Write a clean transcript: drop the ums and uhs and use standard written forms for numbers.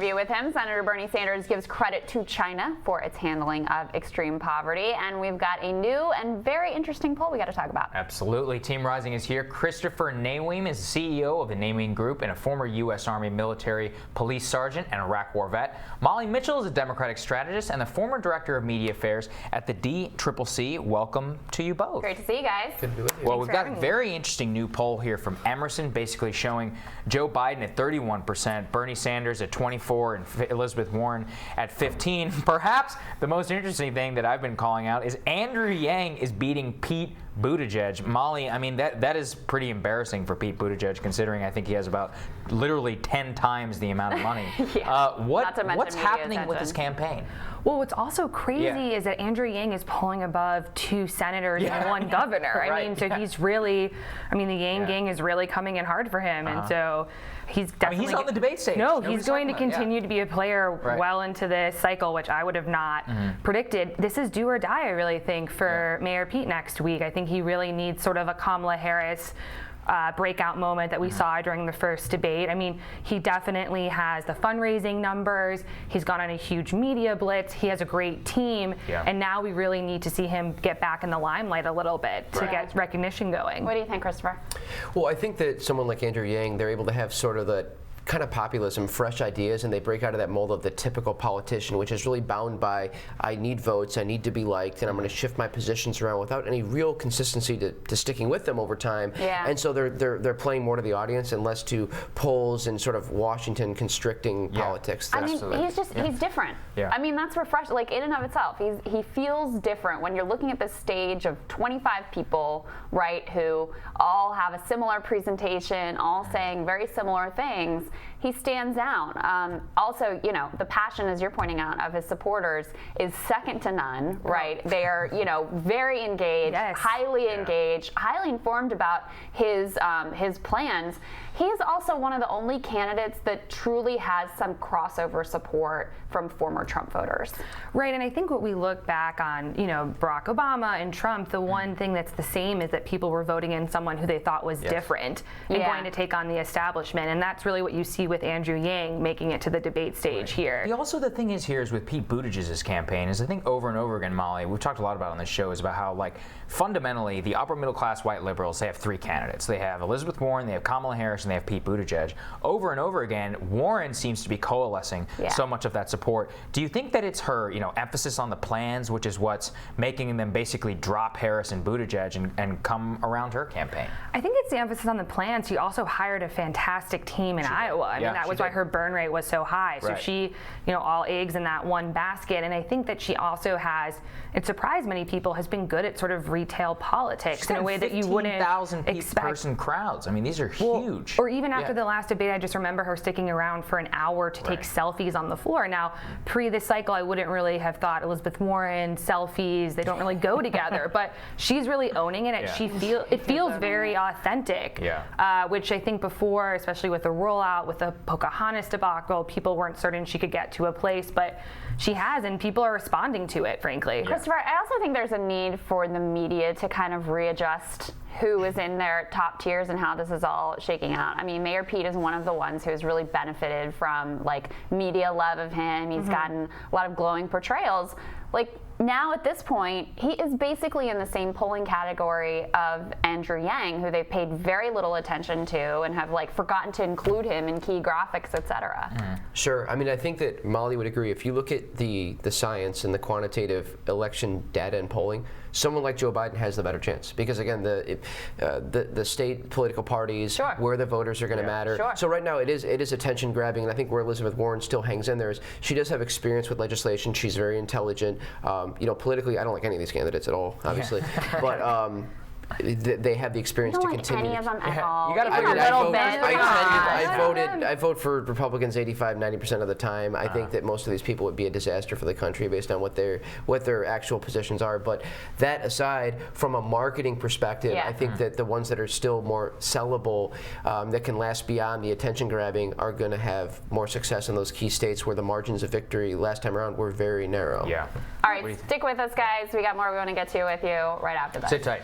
interview with him. Senator Bernie Sanders gives credit to China for its handling of extreme poverty. And we've got a new and very interesting poll we got to talk about. Absolutely. Team Rising is here. Christopher Naweem is the CEO of the Naweem Group and a former U.S. Army military police sergeant and Iraq War vet. Molly Mitchell is a Democratic strategist and the former director of media affairs at the DCCC. Welcome to you both. Great to see you guys. Good to be with you. Well, we've got a very interesting new poll here from Emerson, basically showing Joe Biden at 31%, Bernie Sanders at 24%, and Elizabeth Warren at 15%. Perhaps the most interesting thing that I've been calling out is Andrew Yang is beating Pete Buttigieg. Molly, I mean, that is pretty embarrassing for Pete Buttigieg, considering I think he has about literally 10 times the amount of money. What's happening with this campaign? Well, what's also crazy is that Andrew Yang is polling above 2 senators and 1 governor. I mean, so he's really, the Yang gang is really coming in hard for him. And so he's definitely. He's on the debate stage. No, he's going to continue to be a player well into this cycle, which I would have not predicted. This is do or die, I really think, for Mayor Pete next week. I think he really needs sort of a Kamala Harris breakout moment that we saw during the first debate. I mean, he definitely has the fundraising numbers. He's gone on a huge media blitz. He has a great team. And now we really need to see him get back in the limelight a little bit to get recognition going. What do you think, Christopher? Well, I think that someone like Andrew Yang, they're able to have sort of the kind of populism, fresh ideas, and they break out of that mold of the typical politician, which is really bound by, I need votes, I need to be liked, and I'm going to shift my positions around without any real consistency to sticking with them over time. And so they're playing more to the audience and less to polls and sort of Washington constricting politics. I mean, he's different. I mean, that's refreshing, like in and of itself. He feels different when you're looking at this stage of 25 people, right, who all have a similar presentation, all saying very similar things. He stands out. Also, the passion, as you're pointing out, of his supporters is second to none, right? They are, very engaged, highly engaged, highly informed about his plans. He is also one of the only candidates that truly has some crossover support from former Trump voters. Right, and I think what we look back on, Barack Obama and Trump, the one thing that's the same is that people were voting in someone who they thought was different and going to take on the establishment, and that's really what you see with Andrew Yang making it to the debate stage here. Also, the thing is here is with Pete Buttigieg's campaign is I think over and over again, Molly, we've talked a lot about on this show, is about how fundamentally the upper middle class white liberals, they have 3 candidates. They have Elizabeth Warren, they have Kamala Harris, and they have Pete Buttigieg. Over and over again, Warren seems to be coalescing so much of that support. Do you think that it's her, emphasis on the plans, which is what's making them basically drop Harris and Buttigieg and come around her campaign? I think it's the emphasis on the plans. She also hired a fantastic team in Iowa. I mean, that was why her burn rate was so high. So she, all eggs in that one basket. And I think that she also has, it surprised many people, has been good at sort of retail politics in a way that you wouldn't expect. Person crowds. I mean, these are huge. Or even after the last debate, I just remember her sticking around for an hour to take selfies on the floor. Now, pre this cycle, I wouldn't really have thought Elizabeth Warren, selfies, they don't really go together. But she's really owning it, and it feels very authentic. Which I think before, especially with the rollout, with the Pocahontas debacle, people weren't certain she could get to a place, but she has, and people are responding to it, frankly. Christopher, I also think there's a need for the media to kind of readjust who is in their top tiers and how this is all shaking out. I mean, Mayor Pete is one of the ones who has really benefited from media love of him. He's gotten a lot of glowing portrayals. Now at this point, he is basically in the same polling category of Andrew Yang, who they've paid very little attention to and have forgotten to include him in key graphics, etc. Sure. I mean, I think that Molly would agree. If you look at the science and the quantitative election data and polling, someone like Joe Biden has the better chance because, again, the state political parties, where the voters are going to matter. So right now it is attention grabbing, and I think where Elizabeth Warren still hangs in there is she does have experience with legislation. She's very intelligent. Politically, I don't like any of these candidates at all, obviously, but they have the experience to continue. Any of them at all. You got to figure I vote for Republicans 85-90% of the time. I think that most of these people would be a disaster for the country based on what their actual positions are. But that aside, from a marketing perspective, I think that the ones that are still more sellable, that can last beyond the attention grabbing, are going to have more success in those key states where the margins of victory last time around were very narrow. All right, stick with us, guys. We got more we want to get to with you right after that. Sit tight.